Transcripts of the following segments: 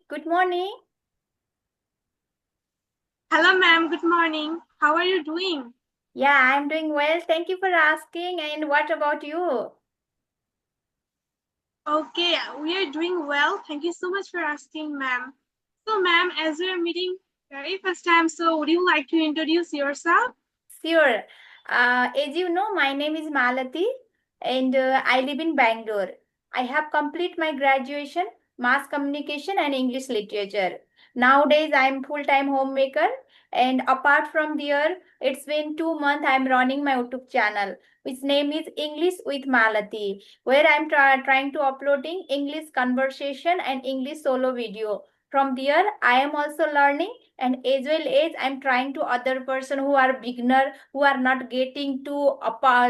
Good morning. Hello, ma'am. Good morning. How are you doing? Yeah, I'm doing well. Thank you for asking. And what about you? Okay, we are doing well. Thank you so much for asking, ma'am. So, ma'am, as we are meeting very first time, so would you like to introduce yourself? Sure. As you know, my name is Malati and I live in Bangalore. I have complete my graduation, mass communication and English literature. Nowadays, I'm full-time homemaker and apart from there, it's been 2 months I'm running my YouTube channel, which name is English with Malati, where I'm trying to uploading English conversation and English solo video. From there, I am also learning and as well as I'm trying to other person who are beginner who are not getting to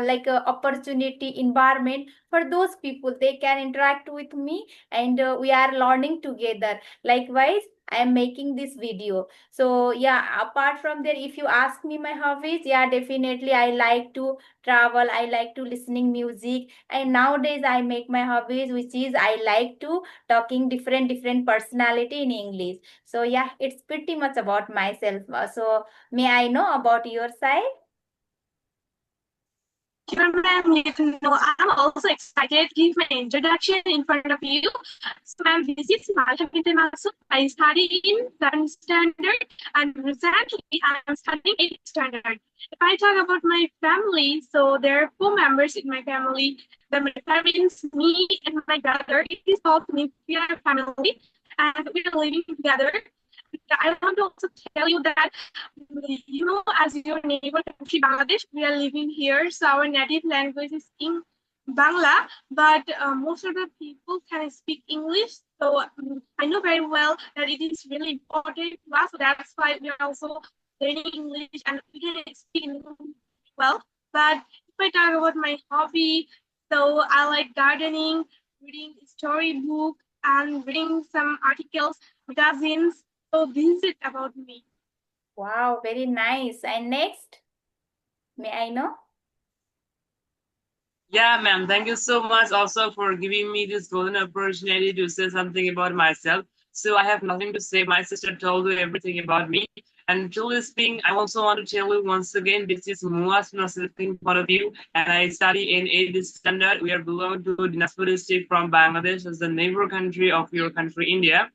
like a opportunity environment. For those people they can interact with me and we are learning together. Likewise I am making this video. So yeah, apart from there, if you ask me my hobbies, yeah, definitely I like to travel, I like to listening music, and nowadays I make my hobbies which is I like to talking different personality in English. So yeah, it's pretty much about myself. So may I know about your side? Sure, ma'am. You can know I'm also excited to give my introduction in front of you. So, ma'am, this is Malha Binte Masud. I study in 7th standard and recently I'm studying 8th standard. If I talk about my family, so there are 4 members in my family. My parents, me, and my brother. It is called nuclear family, and we are living together. I want to also tell you that as your neighbor country Bangladesh, we are living here, so our native language is in Bangla, but most of the people can speak English. So I know very well that it is really important to us. So that's why we are also learning English and we can speak English well. But if I talk about my hobby, so I like gardening, reading storybook, and reading some articles, magazines. So this is it about me. Wow, very nice. And next, may I know? Yeah, ma'am. Thank you so much also for giving me this golden opportunity to say something about myself. So I have nothing to say. My sister told you everything about me. And truly speaking, I also want to tell you once again, this is Muaz Nasir in front of you, and I study in 8th standard. We are belong to Dinajpur district from Bangladesh as the neighbor country of your country, India.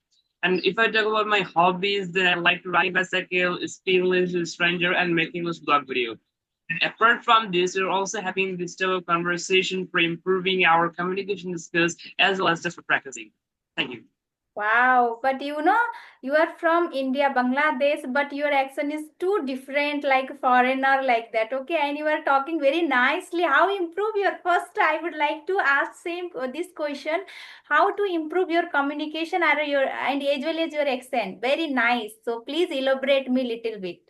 And if I talk about my hobbies, then I like to ride bicycle, speak English with stranger, and make English blog video. Apart from this, we're also having this type of conversation for improving our communication skills as well as just for practicing. Thank you. Wow, but you are from India, Bangladesh, but your accent is too different, like foreigner, like that. Okay, and you are talking very nicely. How improve your first? I would like to ask same this question: how to improve your communication or your and as well as your accent? Very nice. So please elaborate me little bit.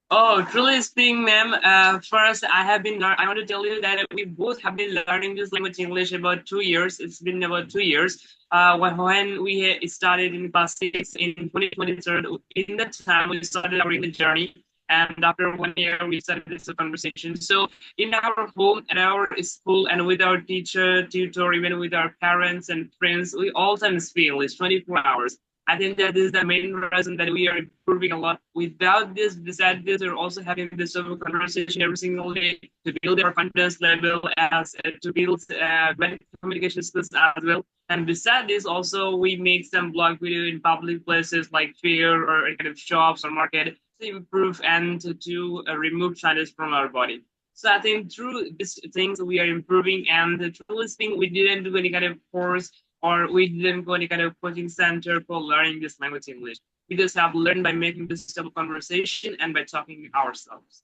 Oh, truly speaking, ma'am, first I want to tell you that we both have been learning this language English about 2 years. It's been about 2 years. When we started in class 6 in 2023, in that time we started our English journey. And after 1 year, we started this conversation. So in our home, at our school, and with our teacher, tutor, even with our parents and friends, we all time speak English 24 hours. I think that is the main reason that we are improving a lot. Without this, besides this, we're also having this sort of conversation every single day to build our confidence level as to build better communication skills as well. And besides this, also we make some blog video in public places like fair or kind of shops or market to improve and to remove shyness from our body. So I think through these things we are improving, and truly speaking, we didn't do any kind of course or we didn't go any kind of coaching center for learning this language English. We just have learned by making this type of conversation and by talking ourselves.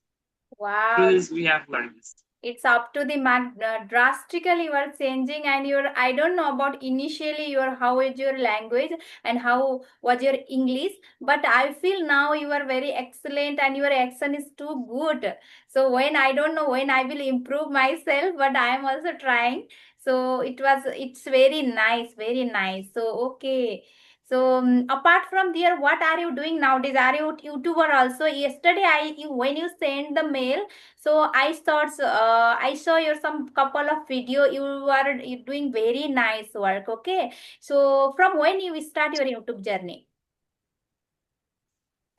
Through Wow, this, we have learned this. it's up to the mark. Drastically you are changing, and your I don't know about initially your how is your language and how was your English, but I feel now you are very excellent and your accent is too good. So when I don't know when I will improve myself, but I am also trying. So it's very nice, very nice. So okay, So apart from there, what are you doing nowadays? Are you YouTuber also? Yesterday, when you send the mail, so I saw your some couple of video. You doing very nice work. Okay. So from when you start your YouTube journey?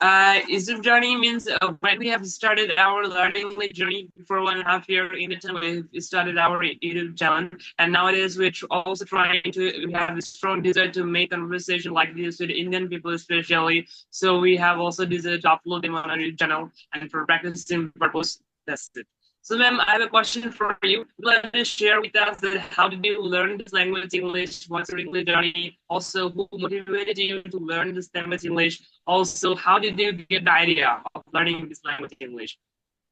YouTube journey means when we have started our learning journey for 1.5 years in the time we started our YouTube channel, and nowadays we're also trying to we have a strong desire to make conversation like this with Indian people especially. So we have also desire to upload them on our YouTube channel and for practicing purpose. That's it. So, ma'am, I have a question for you. Would you share with us that how did you learn this language English? What's your English journey? Also, who motivated you to learn this language English? Also, how did you get the idea of learning this language English?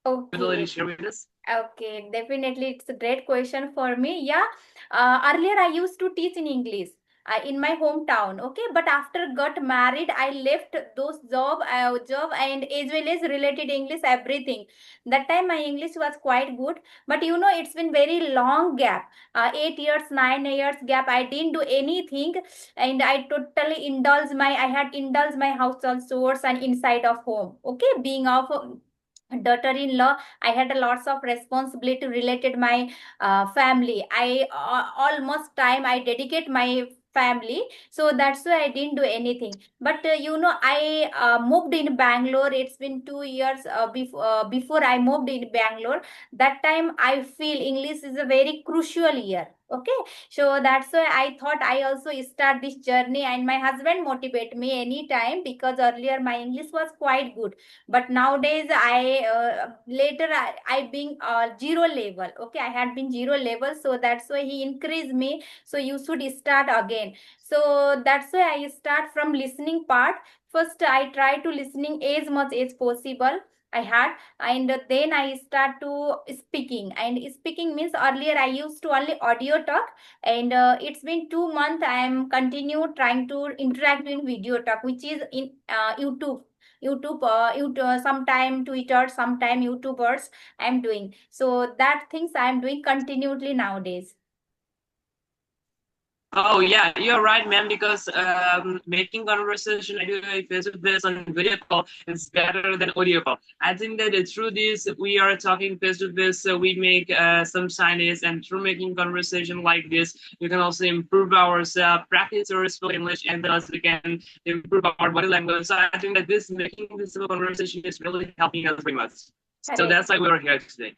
Would you like to Okay. share with us? Okay, definitely. It's a great question for me. Yeah, earlier I used to teach in English in my hometown. Okay, but after got married, I left those job and as well as related English, everything. That time my English was quite good, but it's been very long gap. 8 years, 9 years gap. I didn't do anything, and I had indulged my household chores and inside of home. Okay, being of daughter-in-law, I had a lots of responsibility related my family. I almost time I dedicate my family, so that's why I didn't do anything. But I moved in Bangalore. It's been 2 years before I moved in Bangalore. That time I feel English is a very crucial year. Okay, so that's why I thought I also start this journey, and my husband motivate me anytime, because earlier my English was quite good, but nowadays I being zero level. Okay, I had been zero level, so that's why he increased me, so you should start again. So that's why I start from listening part. First I try to listening as much as possible I had, and then I start to speaking. And speaking means earlier I used to only audio talk, and it's been 2 months I am continue trying to interact in video talk, which is in YouTube, sometime Twitter, sometime YouTubers I'm doing. So that things I'm doing continuously nowadays. Oh yeah, you're right, ma'am. Because making conversation like face to face on video call is better than audio call. I think that through this we are talking face to face, so we make some signage, and through making conversation like this, we can also improve ourselves, practice our spoken English, and thus we can improve our body language. So I think that this making this conversation is really helping us very much. So Correct. that's why we're here today.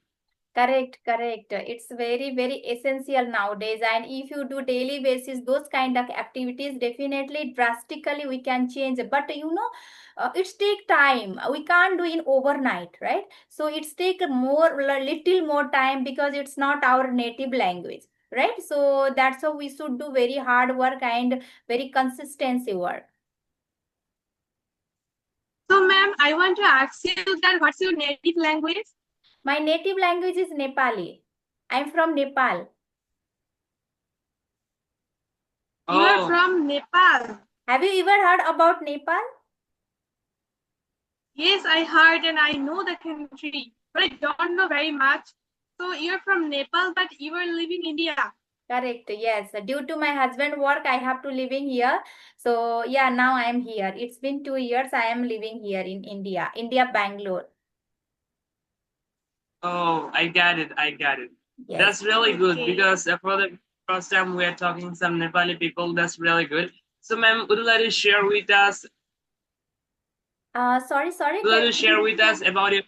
Correct, correct. It's very, very essential nowadays. And if you do daily basis, those kind of activities, definitely drastically we can change. But it's take time. We can't do in overnight, right? So it's take little more time, because it's not our native language, right? So that's how we should do very hard work and very consistency work. So, ma'am, I want to ask you that what's your native language? My native language is Nepali. I'm from Nepal. You are Oh. from Nepal. Have you ever heard about Nepal? Yes, I heard and I know the country, but I don't know very much. So you're from Nepal, but you are living in India. Correct. Yes. Due to my husband work, I have to living here. So yeah, now I am here. It's been 2 years. I am living here in India, Bangalore. Oh, I got it. I got it. Yes. That's really good, Okay. because for the first time we are talking some Nepali people. That's really good. So, ma'am, would you like to share with us? Sorry. Would you like to share with us about your?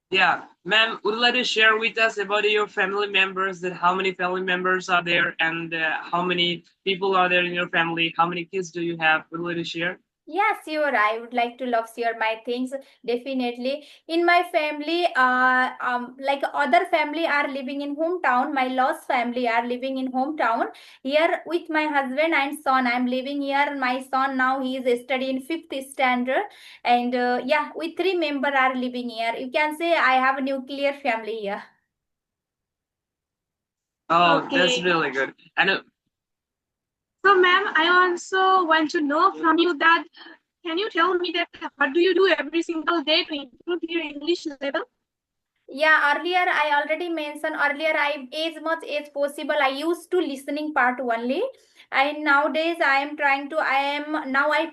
Yeah, ma'am, would you like to share with us about your family members? That how many family members are there, and how many people are there in your family? How many kids do you have? Would you like to share? Yeah, sure. I would like to love share my things. Definitely. In my family, like other family are living in hometown. My lost family are living in hometown. Here with my husband and son, I'm living here. My son now he is studying 5th standard, and yeah, we 3 members are living here. You can say I have a nuclear family here. Oh, that's Okay. really good. And So, ma'am, I also want to know from you that can you tell me that what do you do every single day to improve your English level? Yeah, earlier I already mentioned earlier, I as much as possible I used to listening part only. And nowadays I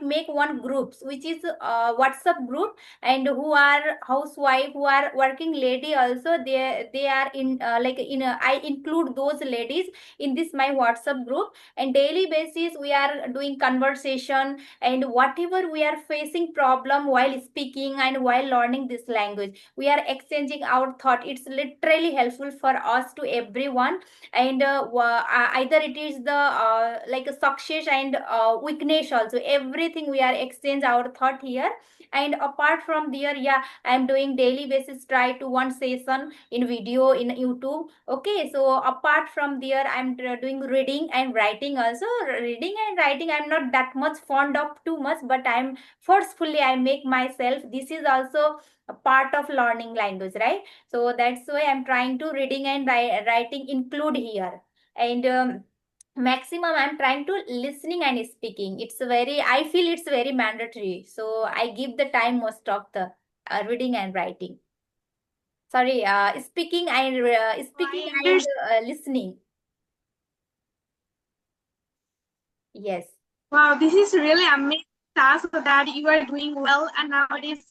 make one groups, which is WhatsApp group, and who are housewife, who are working lady also, they are in I include those ladies in this my WhatsApp group, and daily basis we are doing conversation, and whatever we are facing problem while speaking and while learning this language, we are exchanging our thought. It's literally helpful for us to everyone. And either it is the like a success and weakness also, everything we are exchange our thought here. And apart from there, yeah, I am doing daily basis try to one session in video in YouTube. Okay, so apart from there, I'm doing reading and writing also. Reading and writing, I'm not that much fond of too much, but I'm forcefully I make myself. This is also a part of learning language, right? So that's why I'm trying to reading and writing include here. And maximum I'm trying to listening and speaking. It's very, I feel it's very mandatory. So I give the time most of the reading and writing. Sorry, speaking and listening. Yes. Wow, this is really amazing task that you are doing well, and nowadays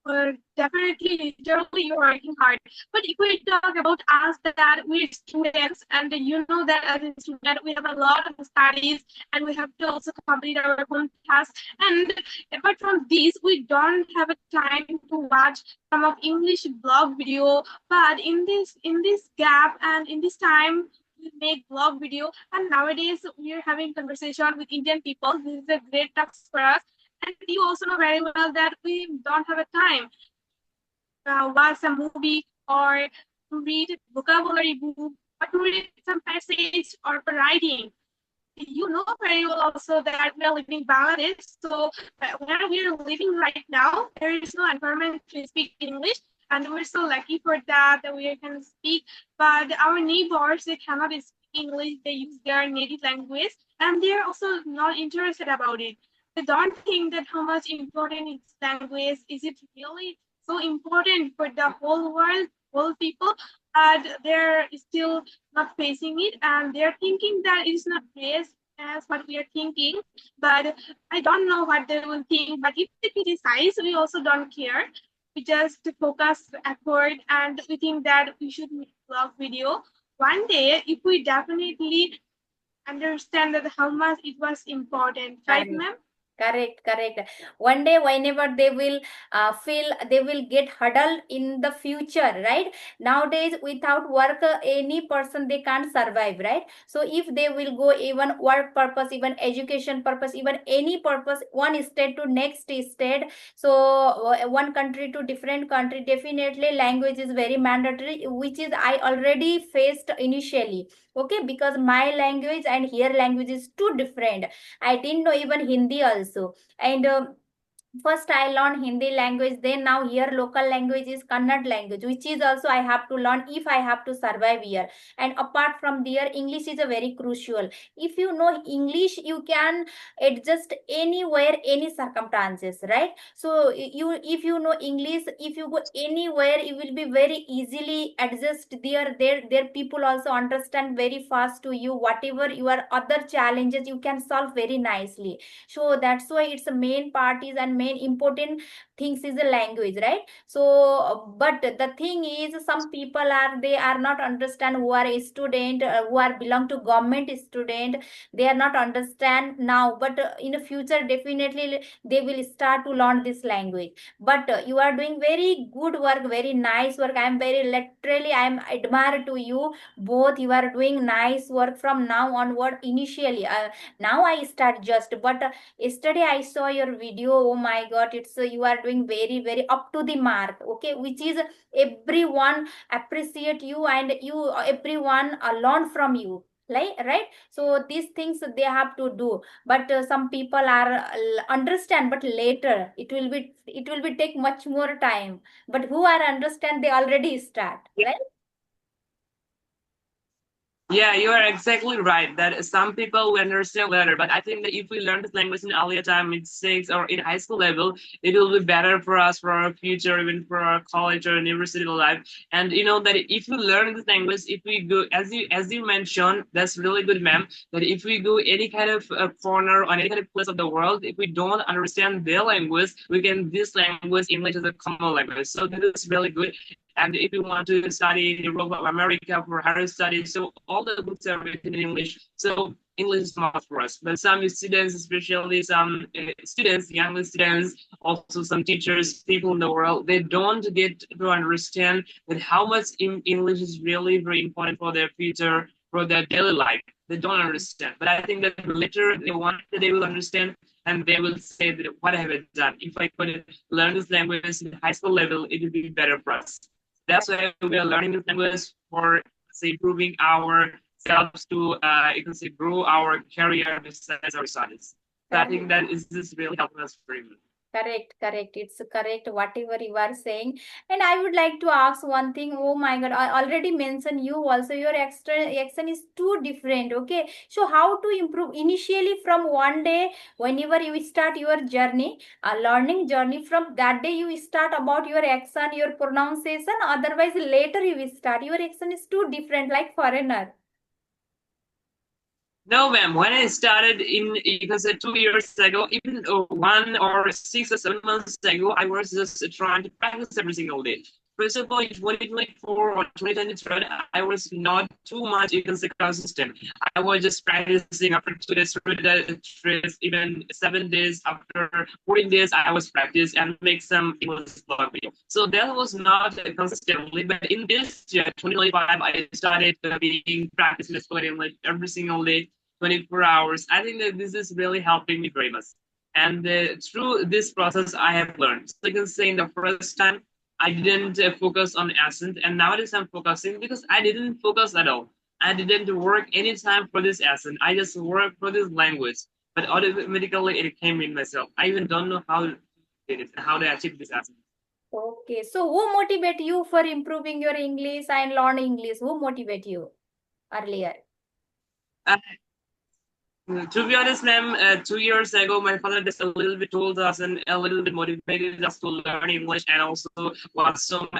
you're definitely literally you're working hard. But if we talk about us that we're students, and you know that as a student we have a lot of studies and we have to also complete our own tasks. And apart from these, we don't have a time to watch some of English blog video. But in this gap and in this time, we make blog video, and nowadays we are having conversation with Indian people. This is a great task for us, and you also know very well that we don't have a time watch a movie or to read vocabulary book or to read some passage or writing. You know very well also that we are living in Bangladesh, so where we are living right now, there is no environment to speak English, and we're so lucky for that we can speak. But our neighbors, they cannot speak English; they use their native language, and they're also not interested about it. They don't think that how much important is language. Is it really so important for the whole world, whole people? But they're still not facing it, and they're thinking that it's not great as what we are thinking. But I don't know what they will think. But if they criticize, we also don't care. We just focus effort, and we think that we should make vlog video. One day, if we definitely understand that how much it was important, right, ma'am? Correct. One day, whenever they will feel, they will get huddled in the future, right? Nowadays, without work, any person they can't survive, right? So if they will go even work purpose, even education purpose, even any purpose, one state to next state, so one country to different country, definitely language is very mandatory, which is I already faced initially. Okay, because my language and here language is too different. I didn't know even Hindi also. And first I learned Hindi language, then now here local language is Kannada language, which is also I have to learn if I have to survive here. And apart from there, English is a very crucial. If you know English, you can adjust anywhere, any circumstances, right? So you, if you know English, if you go anywhere, you will be very easily adjust there. There people also understand very fast to you. Whatever your other challenges, you can solve very nicely. So that's why it's the main part is and main important things is the language, right? So but the thing is, some people are, they are not understand, who are a student, who are belong to government student, they are not understand now, but in the future definitely they will start to learn this language. But you are doing very good work, very nice work. I am very literally, I am admire to you both. You are doing nice work from now onward. Initially now I start just, but yesterday I saw your video. Oh my god, it's you are doing very up to the mark. Okay, which is everyone appreciate you, and you everyone learn from you, right? So these things they have to do. But some people are understand, but later it will be take much more time. But who are understand, they already start, right? Yeah, you are exactly right. That some people will understand later, but I think that if we learn this language in earlier time, in sixth or in high school level, it will be better for us for our future, even for our college or university life. And you know that if we learn this language, if we go as you mentioned, that's really good, ma'am. That if we go any kind of corner or any kind of place of the world, if we don't understand their language, we can this language English is a common language. So this is really good. And if you want to study in Europe or America for higher studies, so all the books are written in English. So English is must for us. But some students, especially some students, young students, also some teachers, people in the world, they don't get to understand that how much English is really very important for their future, for their daily life. They don't understand. But I think that later they will understand and they will say that what have I done? If I could learn this language in high school level, it would be better for us. That's why we are learning this language for say improving ourselves to you can say grow our career besides our studies. So I think that is this really helping us very much. Correct, correct. It's correct, whatever you are saying. And I would like to ask one thing. Oh my God, I already mentioned you also. Your accent is too different. Okay. So how to improve initially from one day, whenever you start your journey, a learning journey, from that day you start about your accent, your pronunciation. Otherwise, later you will start. Your accent is too different, like foreigner. No, ma'am. When I started in, you can say 2 years ago, even 1 or 6 or 7 months ago, I was just trying to practice every single day. First of all, in 2024 or 2023, I was not too much, you can say, consistent. I was just practicing after 2 days, 3 days, even 7 days, after 14 days, I was practice and make some English blog video. So that was not consistently, but in this year, 2025, I started being practicing spoken English every single day 24 hours. I think that this is really helping me very much. And through this process, I have learned. So I can say in the first time, I didn't focus on accent, and nowadays I'm focusing because I didn't focus at all. I didn't work any time for this accent. I just worked for this language, but automatically it came in myself. I even don't know how to get it, how to achieve this accent. Okay. So who motivate you for improving your English and learn English? Who motivate you earlier? Uh, To be honest, ma'am, 2 years ago, my father just a little bit told us and a little bit motivated us to learn English, and also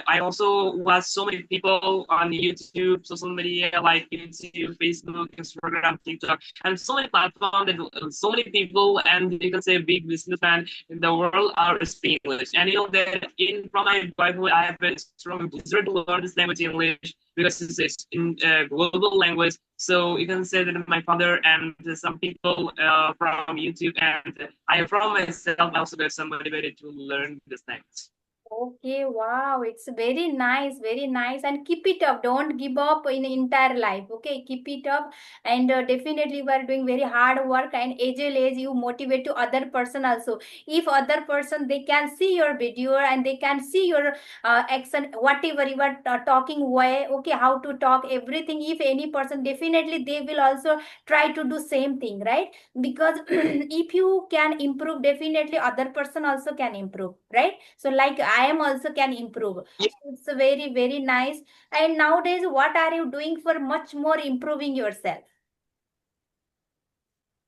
I also watched so many people on YouTube, social media like YouTube, Facebook, Instagram, TikTok, and so many platforms that so many people and you can say big businessmen in the world are speaking English. And you know that in from my Bible, I have a strong desire to learn this language English because it's in global language. So you can say that my father and some people from YouTube and I from myself also got some motivated to learn this language. Okay, wow, it's very nice, and keep it up. Don't give up in entire life. Okay, keep it up, and definitely you are doing very hard work. And as you motivate to other person also. If other person they can see your video and they can see your accent, whatever you are talking way. Okay, how to talk everything. If any person, definitely they will also try to do same thing, right? Because if you can improve, definitely other person also can improve, right? So like I am also can improve. Yeah. So it's very nice. And nowadays what are you doing for much more improving yourself?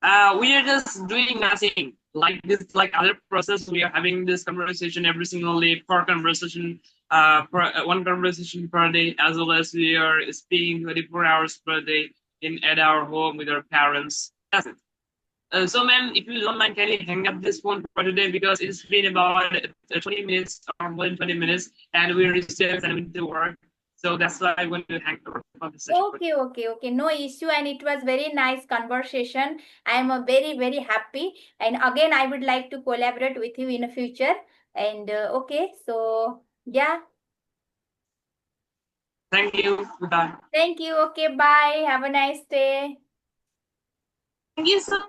We are just doing nothing like this, like other process. We are having this conversation every single day, per conversation, one conversation per day, as well as we are speaking 24 hours per day in at our home with our parents. That's it. So, ma'am, if you don't mind, can you hang up this phone for today because it's been about 20 minutes or more than 20 minutes, and we're still sending to work. So that's why I'm going to hang up the session. Okay. No issue. And it was very nice conversation. I am very happy. And again, I would like to collaborate with you in the future. And okay, so yeah. Thank you. Goodbye. Thank you. Okay, bye. Have a nice day. Thank you so